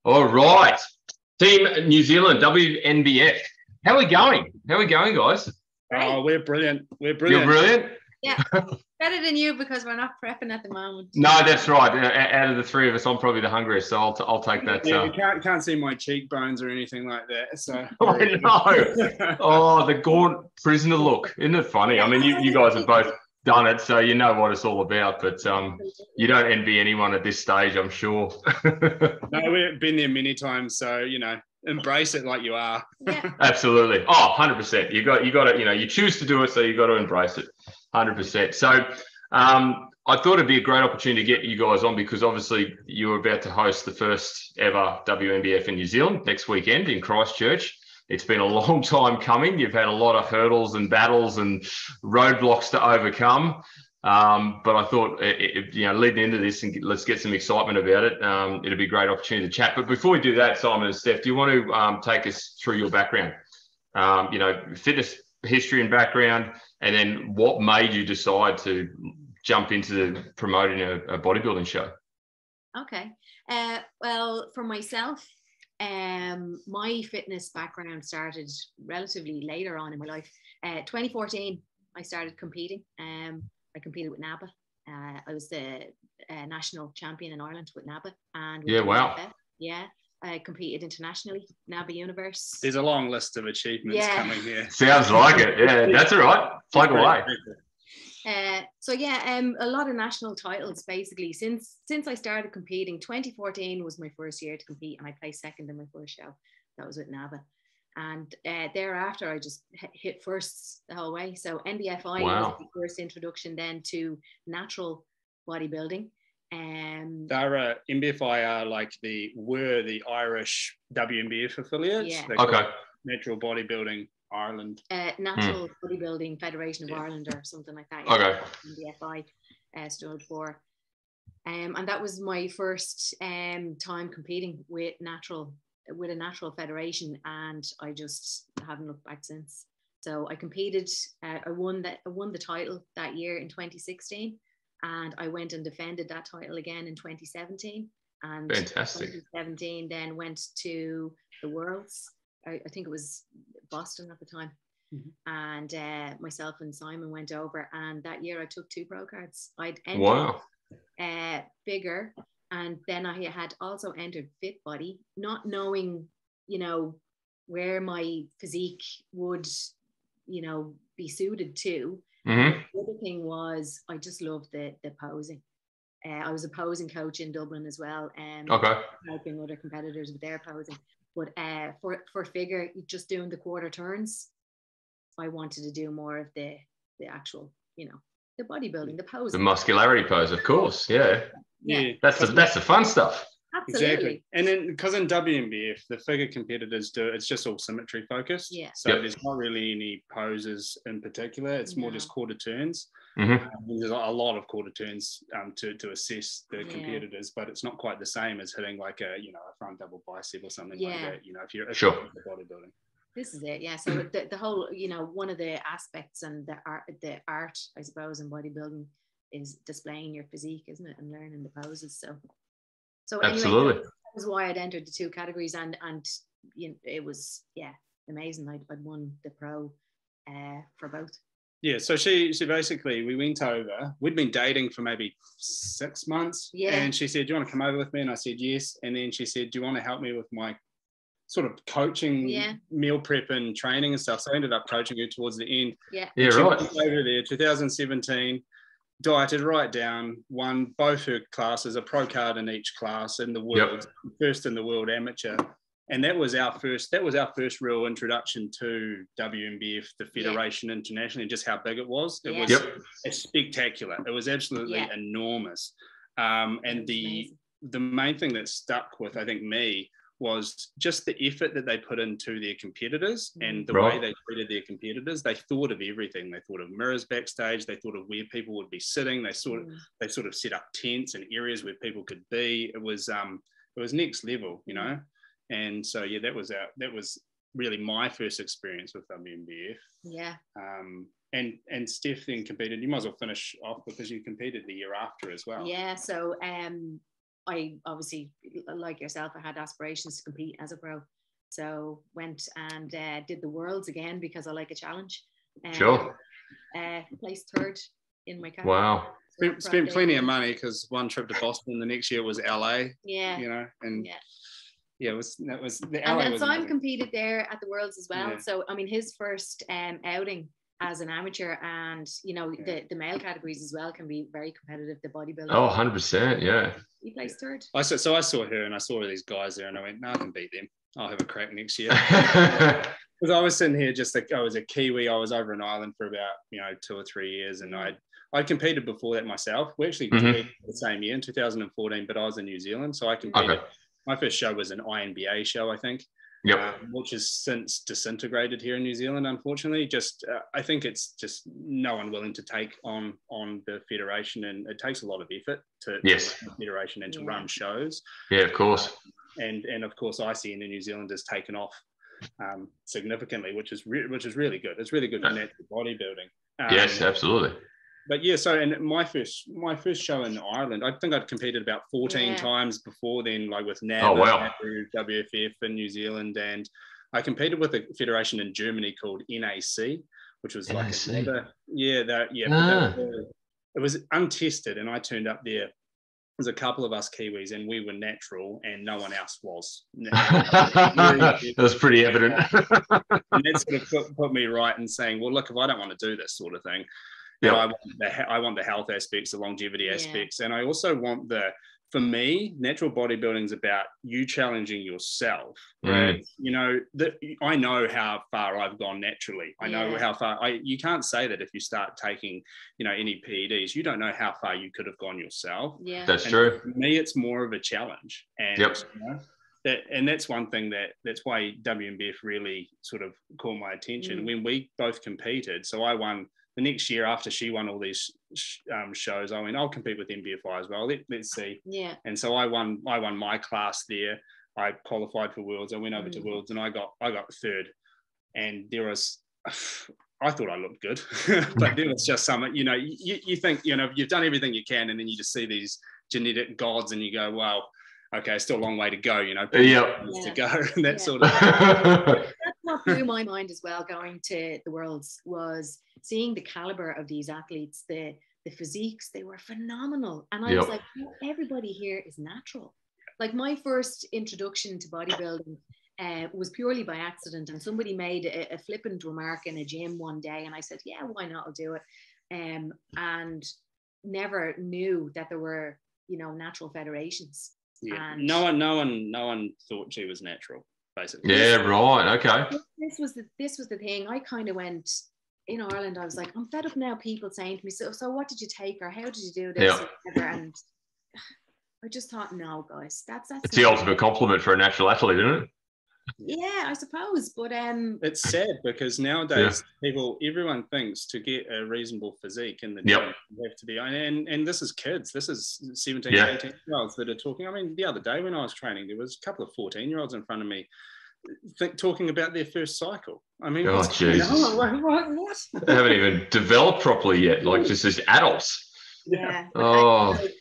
All right. Team New Zealand, WNBF. How are we going? How are we going, guys? Oh, we're brilliant. We're brilliant. You're brilliant? Yeah. Better than you because we're not prepping at the moment. No, that's right. Out of the three of us, I'm probably the hungriest, so I'll take that. Yeah, you can't see my cheekbones or anything like that. So I know. Oh, the gaunt prisoner look. Isn't it funny? I mean, you guys have both done it, so you know what it's all about. But you don't envy anyone at this stage, I'm sure. No, we've been there many times, so embrace it like you are. Yeah. Absolutely. Oh, 100%. You got to, you choose to do it, so you got to embrace it. 100%. So I thought it'd be a great opportunity to get you guys on because obviously you're about to host the first ever WNBF in New Zealand next weekend in Christchurch. It's been a long time coming. You've had a lot of hurdles and battles and roadblocks to overcome. But I thought, leading into this, and let's get some excitement about it. It'll be a great opportunity to chat. But before we do that, Simon and Steph, do you want to take us through your background? Fitness history and background, and then what made you decide to jump into promoting a bodybuilding show? Okay. Well, for myself, my fitness background started relatively later on in my life. 2014, I started competing. I competed with NABA. I was the national champion in Ireland with NABA. And with wow. Yeah, I competed internationally, NABA Universe. There's a long list of achievements coming here. Sounds like it. Yeah, that's all right. Plug away. A lot of national titles basically since I started competing. 2014 was my first year to compete, and I placed second in my first show. That was with NABA. And thereafter, I just hit firsts the whole way. So NBFI was the first introduction then to natural bodybuilding. NBFI are were the Irish WNBF affiliates. Yeah. Okay. Natural Bodybuilding Ireland. Natural Bodybuilding Federation of Ireland or something like that. Yeah. Okay. NBFI stood for. And that was my first time competing with a natural federation, and I just haven't looked back since. So I competed, I won the title that year in 2016, and I went and defended that title again in 2017. And fantastic. 2017 then went to the Worlds. I think it was Boston at the time. Mm-hmm. And myself and Simon went over, and that year I took 2 pro cards. I'd entered bigger. And then I had also entered Fit Body, not knowing, where my physique would, be suited to. Mm-hmm. The other thing was I just loved the posing. I was a posing coach in Dublin as well, helping other competitors with their posing. But for figure, just doing the quarter turns, I wanted to do more of the actual, the bodybuilding, the pose, the muscularity pose, of course. Yeah. That's the fun stuff. Absolutely. Exactly. And then because in WNBF, the figure competitors it's just all symmetry focused. Yeah. So there's not really any poses in particular. It's more just quarter turns. Mm-hmm. There's a lot of quarter turns to assess the competitors, but it's not quite the same as hitting like a front double bicep or something like that. If you're bodybuilding. This is it, yeah. So the whole, one of the aspects and the art, I suppose, in bodybuilding is displaying your physique, isn't it, and learning the poses. So anyway, absolutely, that was why I'd entered the 2 categories, and it was amazing. I'd won the pro for both. Yeah, so she basically, we went over. We'd been dating for maybe 6 months, and she said, "Do you want to come over with me?" And I said yes. And then she said, "Do you want to help me with my sort of coaching, meal prep and training and stuff?" So I ended up coaching her towards the end. Yeah, she right. Went over there, 2017, dieted right down, won both her classes, a pro card in each class in the world, first in the world amateur. And that was our first real introduction to WNBF, the Federation internationally, and just how big it was. It was spectacular. It was absolutely enormous. And the main thing that stuck with, I think, me was just the effort that they put into their competitors and the way they treated their competitors. They thought of everything. They thought of mirrors backstage. They thought of where people would be sitting. They sort of set up tents and areas where people could be. It was next level, And so that was really my first experience with WNBF. Yeah. And Steph then competed. You might as well finish off because you competed the year after as well. Yeah. So I obviously, like yourself, I had aspirations to compete as a pro. So went and did the Worlds again because I like a challenge. Sure. Placed third in my category. Wow. Spent plenty of money because one trip to Boston, the next year was LA. Yeah. You know, and yeah, it was the LA. And then was Simon amazing. competed there at the Worlds as well. Yeah. So I mean, his first outing as an amateur, and you know, the male categories as well can be very competitive. The bodybuilding. Oh, 100%. Yeah. He placed third. I saw her and I saw these guys there and I went, no, I can beat them. I'll have a crack next year. Because I was sitting here just like I was a Kiwi. I was over in Ireland for about 2 or 3 years, and I'd competed before that myself. We actually competed the same year in 2014, but I was in New Zealand, so I competed. Okay. My first show was an INBA show, I think. Yep. Which has since disintegrated here in New Zealand, unfortunately. I think it's just no one willing to take on the federation, and it takes a lot of effort to run the federation and to run shows. Yeah, of course. And of course, ICN in New Zealand has taken off significantly, which is really good. It's really good for natural bodybuilding. Yes, absolutely. But yeah, so and my first show in Ireland, I think I'd competed about 14 times before then, like with NAB, WFF in New Zealand, and I competed with a federation in Germany called NAC, which was like another, it was untested, and I turned up there. There's a couple of us Kiwis, and we were natural, and no one else was. That was pretty evident. And that sort of put me right in saying, well, look, if I don't want to do this sort of thing, I want the health aspects, the longevity aspects, and I also want for me, natural bodybuilding is about you challenging yourself. Right? I know how far I've gone naturally. I know how far. You can't say that if you start taking, any PEDs, you don't know how far you could have gone yourself. Yeah, that's true. For me, it's more of a challenge, and and that's one thing that's why WNBF really sort of caught my attention when we both competed. So I won. The next year after she won all these shows, I went, I'll compete with NBFI as well. Let's see. Yeah. And so I won my class there. I qualified for Worlds. I went over to Worlds and I got third. And there was, I thought I looked good, but there was just some, you think, you've done everything you can, and then you just see these genetic gods and you go, wow, okay, still a long way to go, to go, and that sort of thing. That's what blew my mind as well, going to the Worlds, was seeing the caliber of these athletes, the physiques. They were phenomenal. And I was like, everybody here is natural. Like my first introduction to bodybuilding was purely by accident. And somebody made a flippant remark in a gym one day. And I said, yeah, why not? I'll do it. And never knew that there were, natural federations. Yeah. And no one thought she was natural, basically. Yeah, right. Okay. This was the thing. I kind of went in Ireland. I was like, I'm fed up now. People saying to me, so what did you take, or how did you do this? Or whatever. And I just thought, no, guys, that's it's the ultimate compliment for a natural athlete, isn't it? Yeah, I suppose, but it's sad because nowadays everyone thinks to get a reasonable physique in the gym, you have to be, and this is kids, this is 17, 18-year-olds that are talking. I mean, the other day when I was training, there was a couple of 14-year-olds in front of me talking about their first cycle. I mean, oh Jesus, what? They haven't even developed properly yet, like just as adults. Yeah.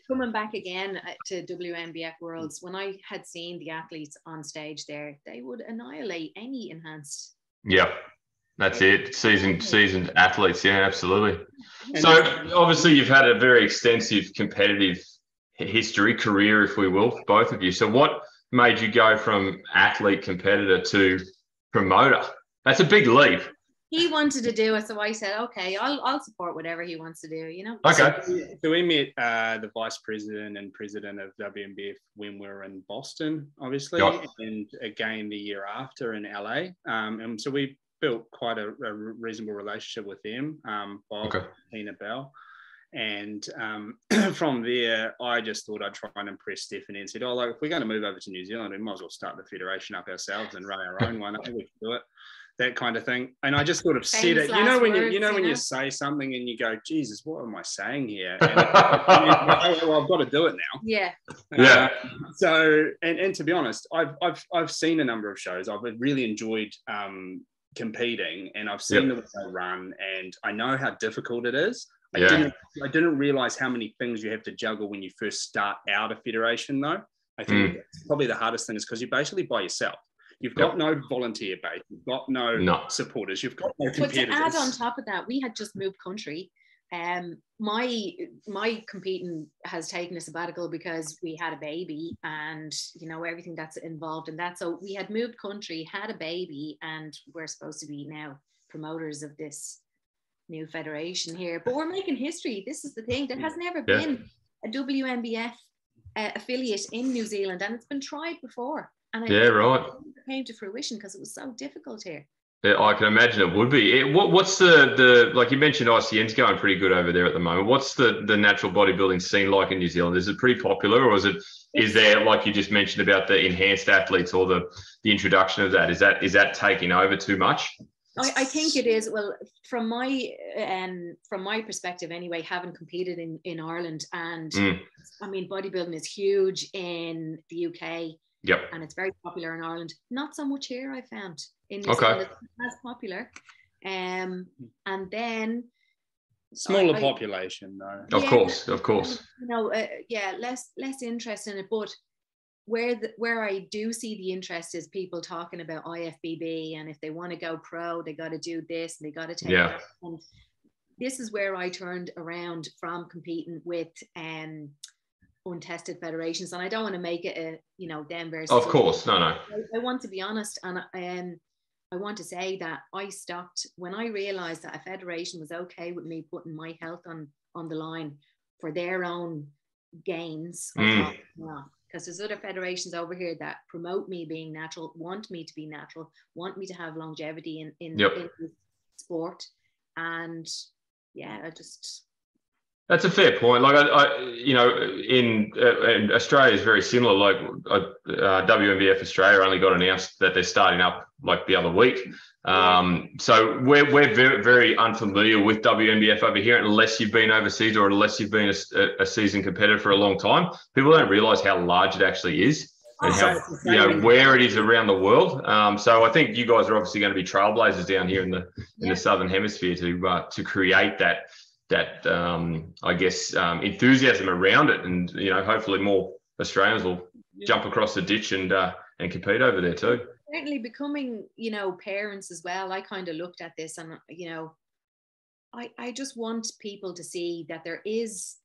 Coming back again to WNBF Worlds, when I had seen the athletes on stage there, they would annihilate any enhanced. Yep. That's it. Seasoned athletes. Yeah, absolutely. So obviously you've had a very extensive competitive career, if we will, both of you. So what made you go from athlete competitor to promoter? That's a big leap. He wanted to do it, so I said, okay, I'll support whatever he wants to do, Okay. So we met the vice president and president of WNBF when we were in Boston, obviously, and again the year after in LA. And so we built quite a reasonable relationship with them, Bob, Tina Bell. And from there, I just thought I'd try and impress Stephanie and said, oh, look, if we're going to move over to New Zealand, we might as well start the federation up ourselves and run our own one. I think we can do it. That kind of thing. And I just sort of said it, when you say something and you go, Jesus, what am I saying here? And well, I've got to do it now. Yeah. So, and to be honest, I've seen a number of shows. I've really enjoyed competing, and I've seen the way they run, and I know how difficult it is. I didn't realize how many things you have to juggle when you first start out a federation, though. I think that's probably the hardest thing, is because you're basically by yourself. You've got no volunteer base. You've got no supporters. You've got no competitors. But to add on top of that, we had just moved country. My competing has taken a sabbatical because we had a baby, and you know everything that's involved in that. So we had moved country, had a baby, and we're supposed to be now promoters of this new federation here. But we're making history. This is the thing. There has never been a WNBF affiliate in New Zealand, and it's been tried before. And it came to fruition because it was so difficult here. Yeah, I can imagine it would be. What's the like you mentioned, ICN's going pretty good over there at the moment. What's the natural bodybuilding scene like in New Zealand? Is it pretty popular, or is there, like you just mentioned about the enhanced athletes or the introduction of that? Is that taking over too much? I think it is. Well, from my perspective anyway, having competed in Ireland, and I mean bodybuilding is huge in the UK. Yep. And it's very popular in Ireland. Not so much here, I found. In New Zealand, it's not as popular. And then smaller population, though. Of course. You know, less interest in it. But where I do see the interest is people talking about IFBB, and if they want to go pro, they got to do this, and they got to take that. And this is where I turned around from competing with untested federations, and I don't want to make it a them versus. Of course, no. I want to be honest, and I want to say that I stopped when I realized that a federation was okay with me putting my health on the line for their own gains. I thought, because there's other federations over here that promote me being natural, want me to be natural, want me to have longevity in sport, and I just. That's a fair point. Like in Australia is very similar. Like WNBF Australia only got announced that they're starting up like the other week. So we're very, very unfamiliar with WNBF over here, unless you've been overseas or unless you've been a seasoned competitor for a long time. People don't realise how large it actually is and how where it is around the world. So I think you guys are obviously going to be trailblazers down here in the Southern Hemisphere to create that enthusiasm around it, and hopefully more Australians will jump across the ditch and compete over there too. Certainly becoming parents as well. I kind of looked at this, and I just want people to see that there is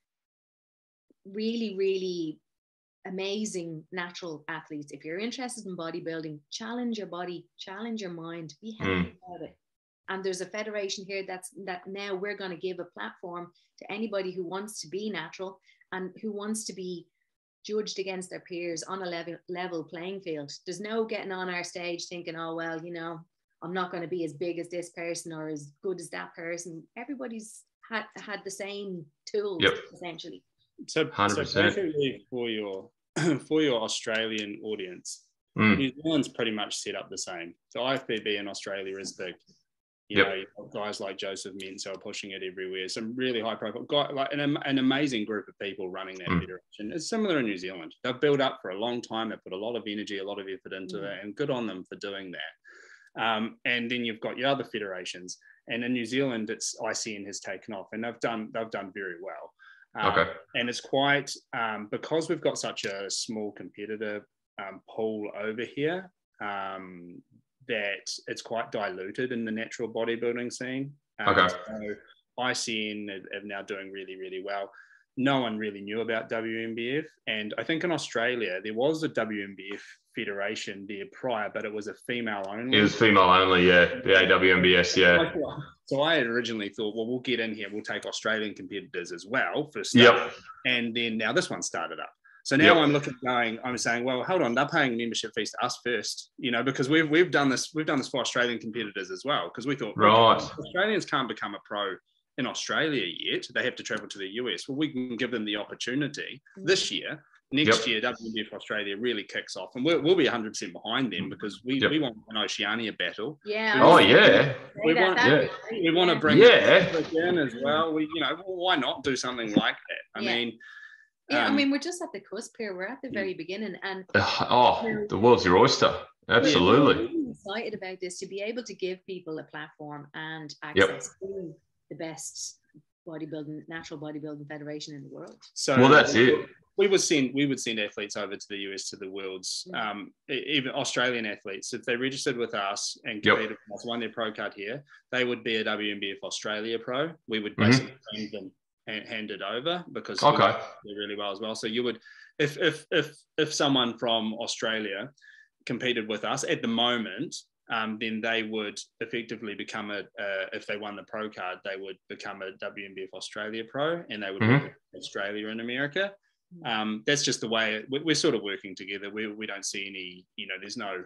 really, really amazing natural athletes. If you're interested in bodybuilding, challenge your body, challenge your mind, be happy about it. And there's a federation here that now we're going to give a platform to anybody who wants to be natural and who wants to be judged against their peers on a level playing field. There's no getting on our stage thinking, oh, well, I'm not going to be as big as this person or as good as that person. Everybody's had the same tools, essentially. So basically for your Australian audience, New Zealand's pretty much set up the same. So IFBB in Australia is big. You know, you've got guys like Joseph Mensah pushing it everywhere. Some really high profile guy, like an amazing group of people running that federation. It's similar in New Zealand. They've built up for a long time. They put a lot of energy, a lot of effort into it, and good on them for doing that. And then you've got your other federations. And in New Zealand, it's ICN has taken off, and they've done very well. And it's quite because we've got such a small competitor pool over here. That it's quite diluted in the natural bodybuilding scene. So ICN are now doing really, really well. No one really knew about WNBF. And I think in Australia, there was a WNBF federation there prior, but it was a female only. It was female only, the AWNBS, So I had originally thought, well, we'll get in here, we'll take Australian competitors as well for stuff. And then now this one started up. So now I'm saying, well, hold on, they're paying membership fees to us first, because we've done this for Australian competitors as well, because we thought, Australians can't become a pro in Australia yet. They have to travel to the US. Well, we can give them the opportunity this year. Next year, WNBF Australia really kicks off, and we'll be 100% behind them because we want an Oceania battle. We want to bring in as well. Why not do something like that? I mean, we're just at the cusp here. We're at the very beginning, and the world's your oyster. Absolutely. I'm really excited about this, to be able to give people a platform and access to the best natural bodybuilding federation in the world. So, well, that's it. we would send athletes over to the US to the Worlds, even Australian athletes. If they registered with us and competed with us, won their pro card here, they would be a WNBF Australia pro. We would basically send them and hand it over because we do really well as well. So you would, if someone from Australia competed with us at the moment, then they would effectively become if they won the pro card, they would become a WNBF Australia pro, and they would work with Australia and America. That's just the way we're sort of working together. We don't see any, there's no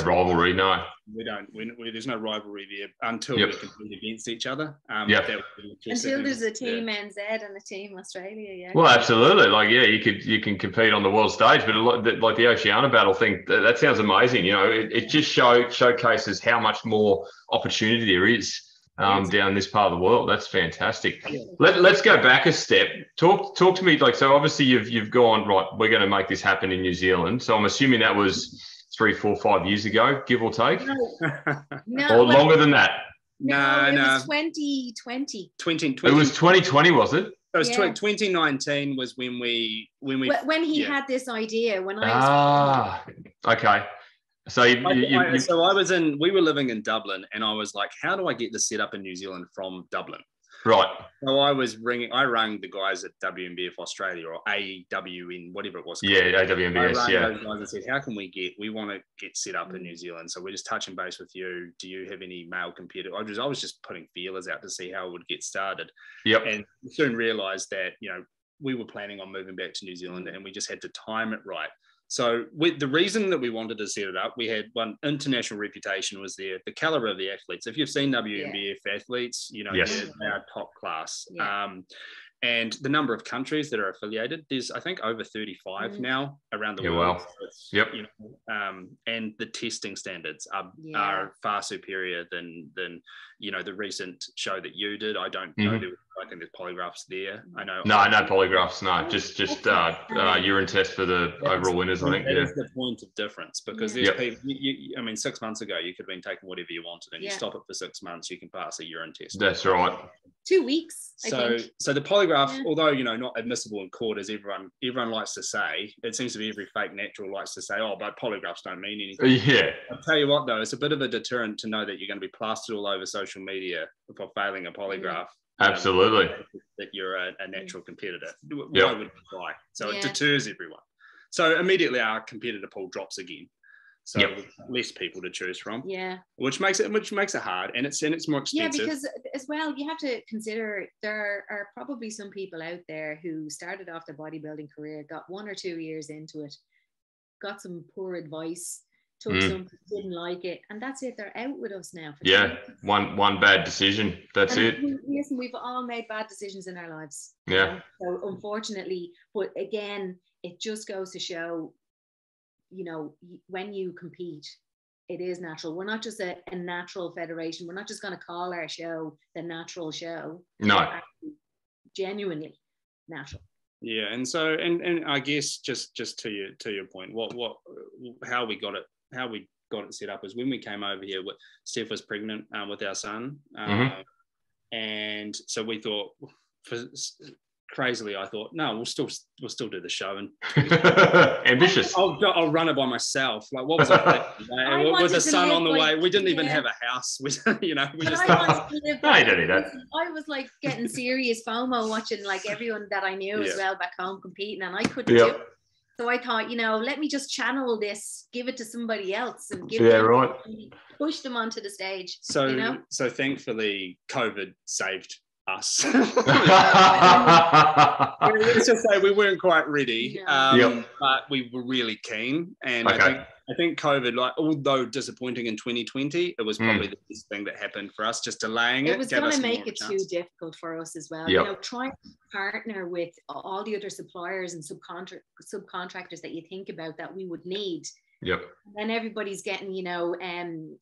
rivalry. No, we don't. There's no rivalry there until we compete against each other. Until there's a team NZ and a team Australia. Yeah. Well, absolutely. Like, you can compete on the world stage, but like the Oceania battle thing, that sounds amazing. It just showcases how much more opportunity there is down this part of the world. That's fantastic. Yeah. Let's go back a step. Talk to me. Like, so obviously you've gone right. We're going to make this happen in New Zealand. So I'm assuming that was 3, 4, 5 years ago, give or take? No, or longer than that? No, it was 2020. 2020. It was 2020, was it? It was 2019 was when he had this idea when I was okay. So we were living in Dublin, and I was like, how do I get this set up in New Zealand from Dublin? Right. So I rang the guys at WNBF Australia or AWN, whatever it was called. Yeah, AWNBS, I rang those guys and said, how can we want to get set up in New Zealand? So we're just touching base with you. Do you have any male competitors? I was just putting feelers out to see how it would get started. Yep. And soon realized that, we were planning on moving back to New Zealand, and we just had to time it right. So the reason that we wanted to set it up, we had one international reputation was there, the caliber of the athletes. If you've seen WNBF athletes, they are top class. Yeah. And the number of countries that are affiliated, there's, I think, over 35 now around the world. Well, and the testing standards are far superior than the recent show that you did. I don't know. I think there's polygraphs there. I know. No polygraphs. No, just urine test for the overall winners. I think that is the point of difference, because there's people. 6 months ago you could have been taking whatever you wanted, and you stop it for 6 months, you can pass a urine test. That's right. 2 weeks. So the polygraph, although not admissible in court, as everyone likes to say, it seems to be every fake natural likes to say, but polygraphs don't mean anything. Yeah. I'll tell you what though, it's a bit of a deterrent to know that you're going to be plastered all over social media for failing a polygraph. Absolutely. That you're a natural competitor. Why would you try? So it deters everyone. So immediately our competitor pool drops again. So less people to choose from. Yeah. Which makes it hard, and it's more expensive. Yeah, because as well, you have to consider there are probably some people out there who started off their bodybuilding career, got 1 or 2 years into it, got some poor advice, took something, didn't like it, and that's it. They're out with us now. One bad decision. That's it. Listen, we've all made bad decisions in our lives. Yeah. So unfortunately, but again, it just goes to show, when you compete, it is natural. We're not just a natural federation. We're not just going to call our show the natural show. No. Genuinely natural. Yeah, and so and I guess just to your point, how we got it set up is when we came over here. Steph was pregnant with our son, and so we thought, crazily, I thought, no, we'll still do the show. And ambitious. I'll run it by myself. Like, what was it? With the son on the way, we didn't even have a house. We just. No, you don't need that. I was like getting serious FOMO watching like everyone that I knew as well back home competing, and I couldn't do it. So I thought, let me just channel this, give it to somebody else, and push them onto the stage. So thankfully, COVID saved us. Let's just say we weren't quite ready, but we were really keen. And I think COVID, although disappointing in 2020, it was probably the best thing that happened for us, just delaying it. It was going to make it too difficult for us as well. Trying to partner with all the other suppliers and subcontractors that you think about that we would need. Yep. And everybody's getting, even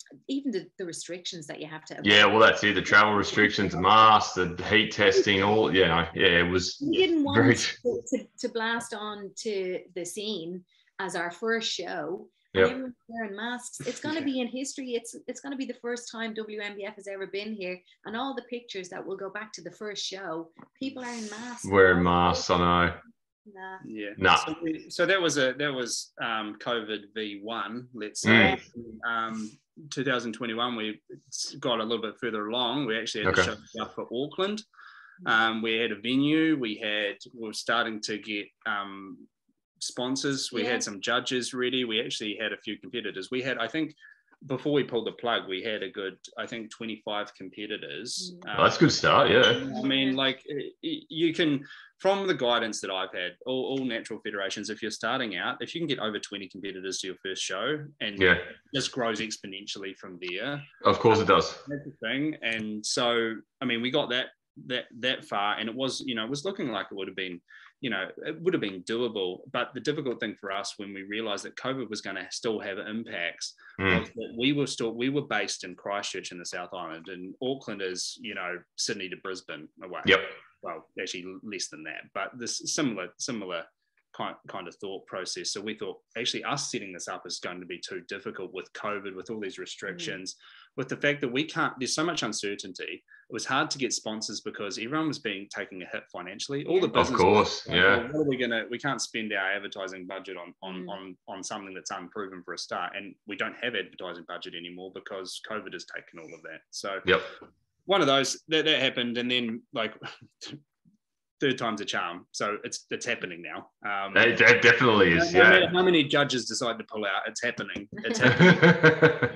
the restrictions that you have to. Yeah, well, that's it. The travel restrictions, the masks, the heat testing, all. It was. We didn't want to blast on to the scene as our first show. And everyone's wearing masks. It's going to be in history. It's going to be the first time WNBF has ever been here, and all the pictures that will go back to the first show, people are in masks. Wearing masks, I know. Nah. Yeah. Nah. So that was COVID V1, let's say. 2021, we got a little bit further along. We actually had to show stuff for Auckland. We had a venue. We were starting to get sponsors. We had some judges ready. We actually had a few competitors. We had, I think, before we pulled the plug, we had a good, I think, 25 competitors. That's a good start, yeah. I mean, like, you can, from the guidance that I've had, all natural federations, if you're starting out, if you can get over 20 competitors to your first show, and it just grows exponentially from there. Of course it does. That's the thing. And so, I mean, we got that far, and it was, it was looking like it would have been, it would have been doable. But the difficult thing for us when we realized that COVID was going to still have impacts was that we were based in Christchurch in the South Island, and Auckland is, Sydney to Brisbane away. Yep. Well, actually less than that, but this similar kind of thought process. So we thought actually us setting this up is going to be too difficult with COVID, with all these restrictions, with the fact that there's so much uncertainty. It was hard to get sponsors because everyone was taking a hit financially. All the business, of course, well, what are we can't spend our advertising budget on something that's unproven for a start. And we don't have advertising budget anymore because COVID has taken all of that. So one of those that happened, and then like third time's a charm. So it's happening now. It definitely is. No matter how many judges decide to pull out, it's happening. It's happening.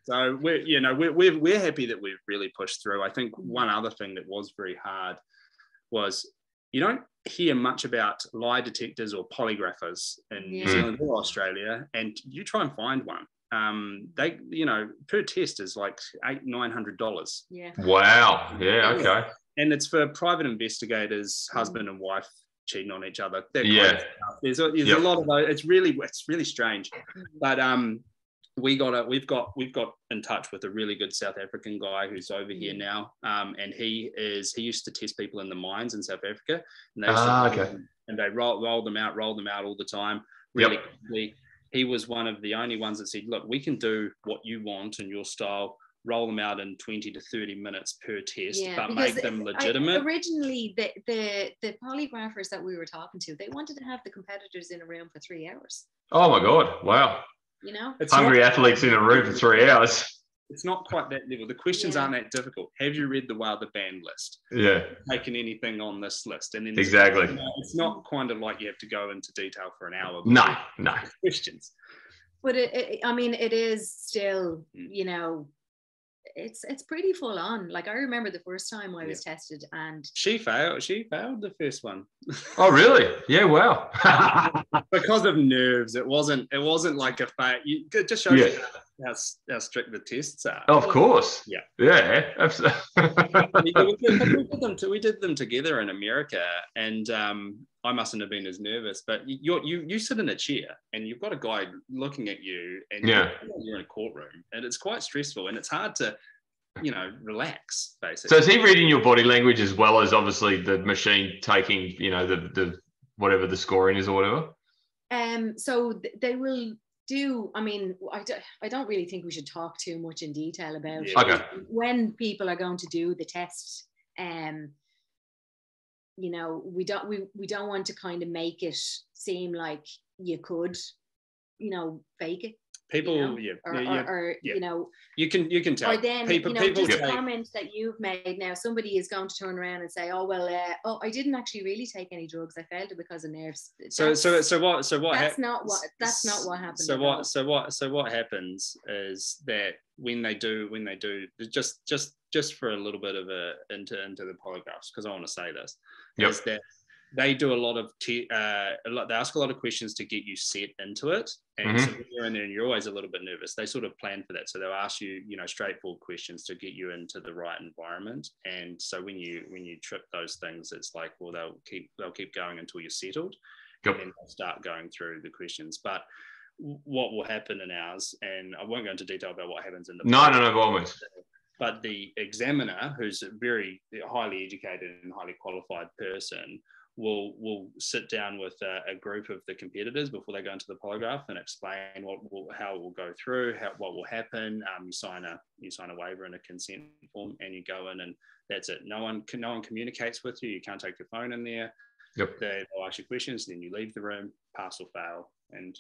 So we're happy that we've really pushed through. I think one other thing that was very hard was you don't hear much about lie detectors or polygraphers in New Zealand or Australia, and you try and find one. They, per test is like $800-900. Yeah. Wow. Yeah. Okay. And it's for private investigators, husband and wife cheating on each other. There's a lot of those. It's really strange. But we've got in touch with a really good South African guy who's over here now. And he used to test people in the mines in South Africa. And they roll them out all the time. Really quickly. He was one of the only ones that said, look, we can do what you want in your style, roll them out in 20 to 30 minutes per test, but make them legitimate. Originally, the polygraphers that we were talking to, they wanted to have the competitors in a room for 3 hours. Oh my God. Wow. Hungry athletes in a room for 3 hours. It's not quite that level. The questions aren't that difficult. Have you read the Wilder band list? Yeah. Taken anything on this list? And then exactly. It's not kind of like you have to go into detail for an hour. No. Questions. But it is still, it's pretty full on. Like I remember the first time I was tested, and she failed the first one. Oh really? Yeah. Wow. Because of nerves. It wasn't like a fail. It just shows you how strict the tests are. Of course. Yeah. Absolutely. We did them together in America, and I mustn't have been as nervous. But you sit in a chair, and you've got a guy looking at you, and you're in a courtroom, and it's quite stressful, and it's hard to relax, basically. So is he reading your body language as well as obviously the machine taking, the whatever the scoring is or whatever? So they will do, I don't really think we should talk too much in detail about when people are going to do the test. We don't want to kind of make it seem like you could, fake it. People, you can tell. Or then, people just comments that you've made. Now, somebody is going to turn around and say, "Oh well, I didn't actually really take any drugs. I failed it because of nerves." So what? That's not what happens. So what happens is that when they do, just for a little bit of into the polygraphs, because I want to say this, is that they do a lot of they ask a lot of questions to get you set into it, and so when you're in there and you're always a little bit nervous, they sort of plan for that. So they'll ask you, straightforward questions to get you into the right environment. And so when you trip those things, it's like, well, they'll keep going until you're settled, and then they'll start going through the questions. But what will happen in ours, and I won't go into detail about what happens in the no, almost. But the examiner, who's a very highly educated and highly qualified person, will sit down with a group of the competitors before they go into the polygraph and explain how it will go through, what will happen. You sign a waiver and a consent form, and you go in, and that's it. No one communicates with you. You can't take your phone in there. Yep. They'll ask you questions, then you leave the room, pass or fail, and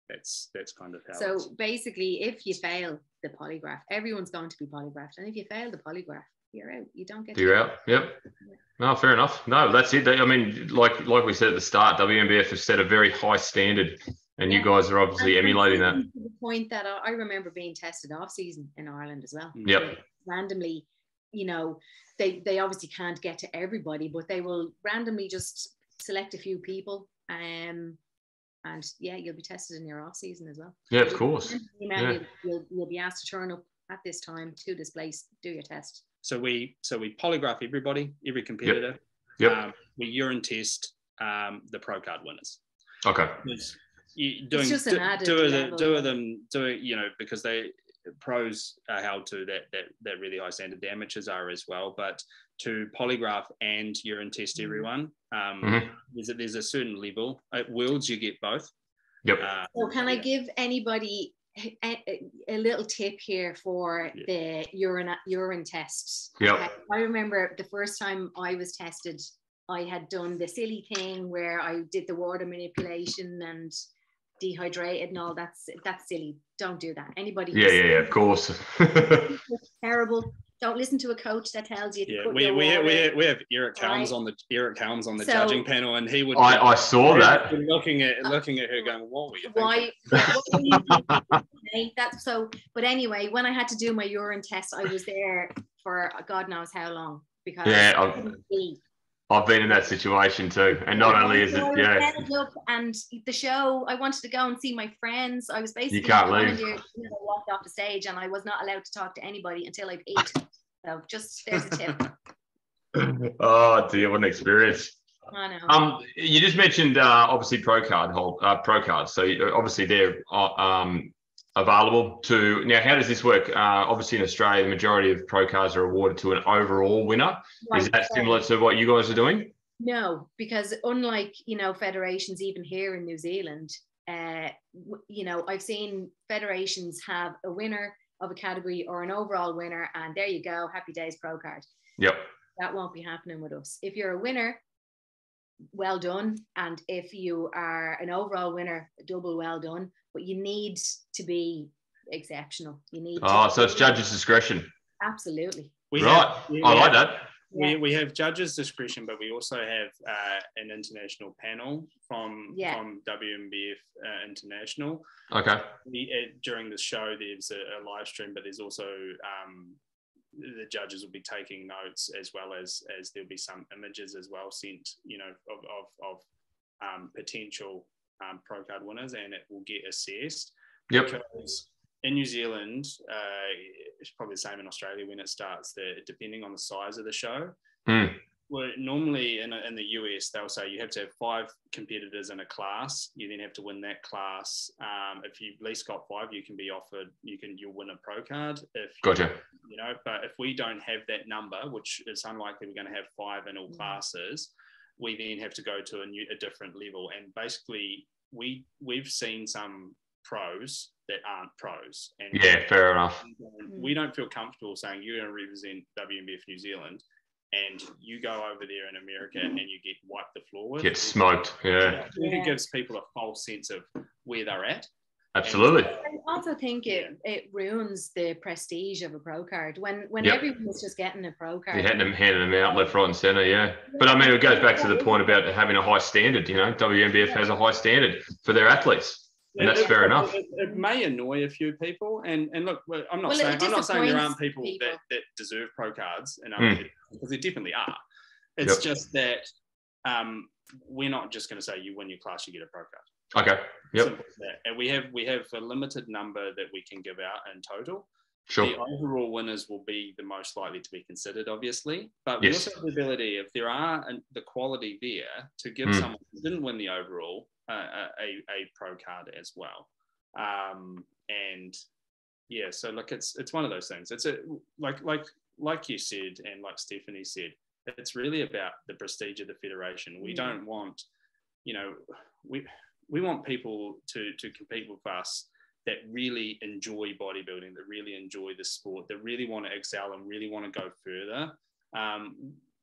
that's kind of how. So basically, if you fail the polygraph, everyone's going to be polygraphed, and if you fail the polygraph, you're out. You don't get. You're out. Yep. No, fair enough. No, that's it. I mean, like we said at the start, WNBF has set a very high standard, and you guys are obviously emulating that. To the point that I remember being tested off season in Ireland as well. Yep. Randomly, you know, they obviously can't get to everybody, but they will randomly just select a few people. And yeah, you'll be tested in your off season as well. Yeah, of course. You'll be asked to turn up at this time to this place, do your test. So we polygraph everybody, every competitor. Yep. We urine test the pro card winners. Okay. It's just an added level. Because they pros are held to that really high standard. The amateurs are as well, but to polygraph and urine test everyone, there's a certain level. At Worlds, you get both. Yep. So can I give anybody a little tip here for the urine tests? Yeah. I remember the first time I was tested, I had done the silly thing where I did the water manipulation and dehydrated and all. That's silly. Don't do that. Anybody? Yeah, of course. Terrible. Don't listen to a coach that tells you. Yeah, we have Eric Helms on the judging panel, and he would. I saw that. Looking at her, going, "What were you thinking?" Why? That's so. But anyway, when I had to do my urine test, I was there for God knows how long because I've been in that situation too, and not only is it and the show, I wanted to go and see my friends. I was basically you can't leave. Walked off the stage, and I was not allowed to talk to anybody until I've eaten. So just there's a tip. Oh dear, what an experience! I know. You just mentioned obviously pro cards. So obviously they're available to now. How does this work? Obviously in Australia, the majority of pro cards are awarded to an overall winner. Right. Is that similar to what you guys are doing? No, because unlike federations even here in New Zealand, I've seen federations have a winner of a category or an overall winner, and there you go, happy days, pro card. Yep. That won't be happening with us. If you're a winner, well done, and if you are an overall winner, double well done. But you need to be exceptional. You need. So it's judges' discretion. Absolutely. I like that. We have judges' discretion, but we also have an international panel from WNBF International. Okay. During the show, there's a live stream, but there's also the judges will be taking notes as well as there'll be some images as well sent, of potential pro card winners, and it will get assessed. Yep. Because in New Zealand, it's probably the same in Australia when it starts. Depending on the size of the show, well, normally in the US they'll say you have to have 5 competitors in a class. You then have to win that class. If you've at least got 5, you can be offered. You'll win a pro card. Gotcha. But if we don't have that number, which is unlikely, we're going to have 5 in all classes. We then have to go to a different level. And basically, we've seen some pros that aren't pros. And fair enough. We don't feel comfortable saying you're going to represent WNBF New Zealand, and you go over there in America and you get wiped the floor with. Get smoked, It gives people a false sense of where they're at. Absolutely. I also think it ruins the prestige of a pro card when everyone was just getting a pro card. You're handing them out left, right, and centre, But I mean, it goes back to the point about having a high standard. WNBF has a high standard for their athletes. And that's fair enough. It may annoy a few people, and look, I'm not saying there aren't people. that deserve pro cards, because there definitely are. It's just that we're not just going to say you win your class, you get a pro card. Okay. Yep. And we have a limited number that we can give out in total. Sure. The overall winners will be the most likely to be considered, obviously, but we also have the ability, if there are the quality there, to give someone who didn't win the overall a pro card as well. So look, it's one of those things. It's like you said, and like Stephanie said, it's really about the prestige of the federation. We don't want, we want people to compete with us that really enjoy bodybuilding, that really enjoy the sport, that really want to excel and really want to go further.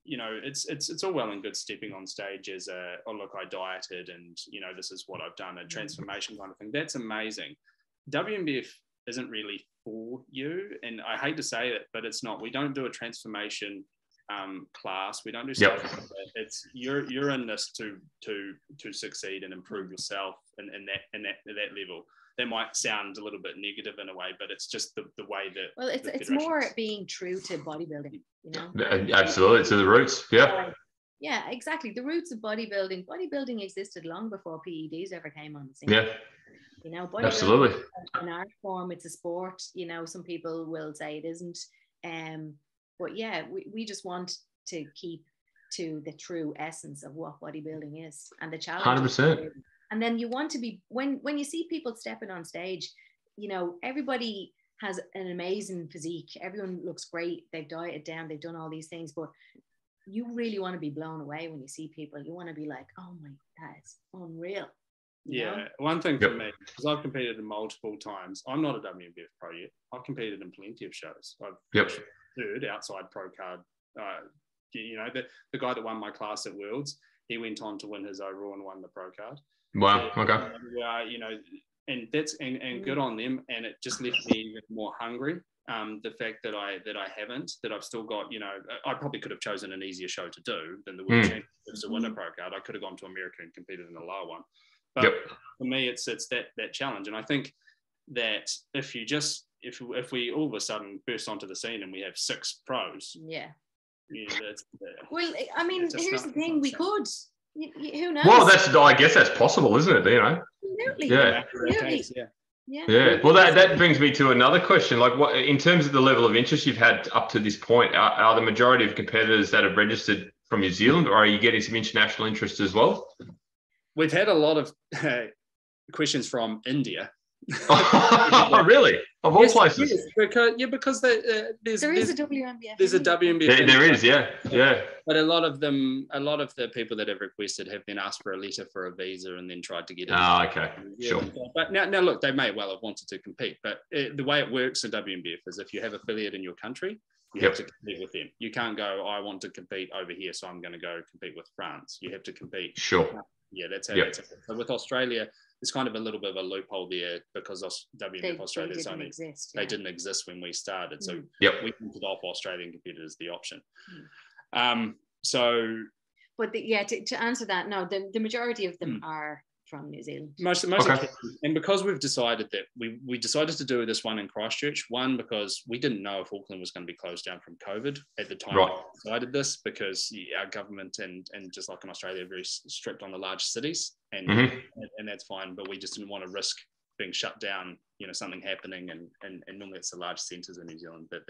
you know, it's all well and good stepping on stage as oh look, I dieted and you know this is what I've done, a transformation kind of thing. That's amazing. WNBF isn't really for you, and I hate to say it, but it's not. We don't do a transformation class. We don't do stuff like that. It's you're in this to succeed and improve yourself in that level. That might sound a little bit negative in a way, but it's just the way that. Well, it's more being true to bodybuilding, you know. Absolutely, to the roots. Yeah. Yeah, exactly. The roots of bodybuilding. Bodybuilding existed long before PEDs ever came on the scene. Yeah. You know, bodybuilding Absolutely. is an art form. It's a sport. You know, some people will say it isn't. But yeah, we just want to keep to the true essence of what bodybuilding is and the challenge. 100%. And then you want to be, when you see people stepping on stage, you know, everybody has an amazing physique. Everyone looks great. They've dieted down. They've done all these things. But you really want to be blown away when you see people. You want to be like, oh my, that's unreal. You know? One thing for me, because I've competed in multiple times. I'm not a WNBF pro yet. I've competed in plenty of shows. I've third outside pro card. You know, the guy that won my class at Worlds, he went on to win his overall and won the pro card. Wow. Okay. You know, and that's and good on them. And it just left me even more hungry. The fact that I've still got, you know, I probably could have chosen an easier show to do than the World Championships to win a pro card. I could have gone to America and competed in a lower one. But for me, it's that challenge. And I think that if we all of a sudden burst onto the scene and we have 6 pros. Yeah. That's, well, I mean, here's the thing: we could. Who knows? Well, I guess that's possible, isn't it? You know. Absolutely. Yeah. Absolutely. Yeah. Well, that brings me to another question. Like, what in terms of the level of interest you've had up to this point, are the majority of competitors that have registered from New Zealand, or are you getting some international interest as well? We've had a lot of questions from India. Oh, really? Of all places? Yes, because there is a WNBF. There's a WNBF. There is, yeah. But a lot of the people that have requested have then asked for a letter for a visa and then tried to get it. Ah, okay, sure. But now look, they may well have wanted to compete, but the way it works in WNBF is if you have affiliate in your country, you have to compete with them. You can't go, I want to compete over here, so I'm going to go compete with France. You have to compete. Sure. Yeah, that's how it's. So with Australia, there's kind of a little bit of a loophole there because WNBF Australia didn't exist when we started. So we wanted off Australian competitors the option. But to answer that, no, the majority of them are from New Zealand. Most and because we've decided that we decided to do this one in Christchurch, one because we didn't know if Auckland was going to be closed down from COVID at the time we decided this, because our government and just like in Australia are very strict on the large cities, and that's fine, but we just didn't want to risk being shut down, you know, something happening, and normally it's the large centres in New Zealand that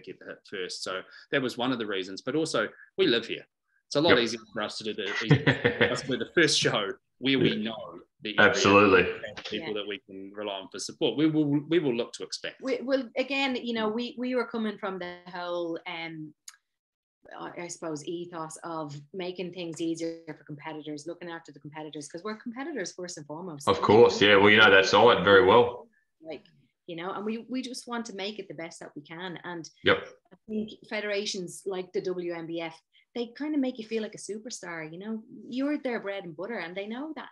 get the hit first. So that was one of the reasons, but also we live here. It's a lot easier for us to do the first show where we know the absolutely people that we can rely on for support. We will look to expand. Well, again, you know, we were coming from the whole, I suppose, ethos of making things easier for competitors, looking after the competitors, because we're competitors first and foremost. Of course, yeah. Well, you know that side very well. Like, you know, and we just want to make it the best that we can. And I think federations like the WNBF, they kind of make you feel like a superstar. You know, you're their bread and butter, and they know that.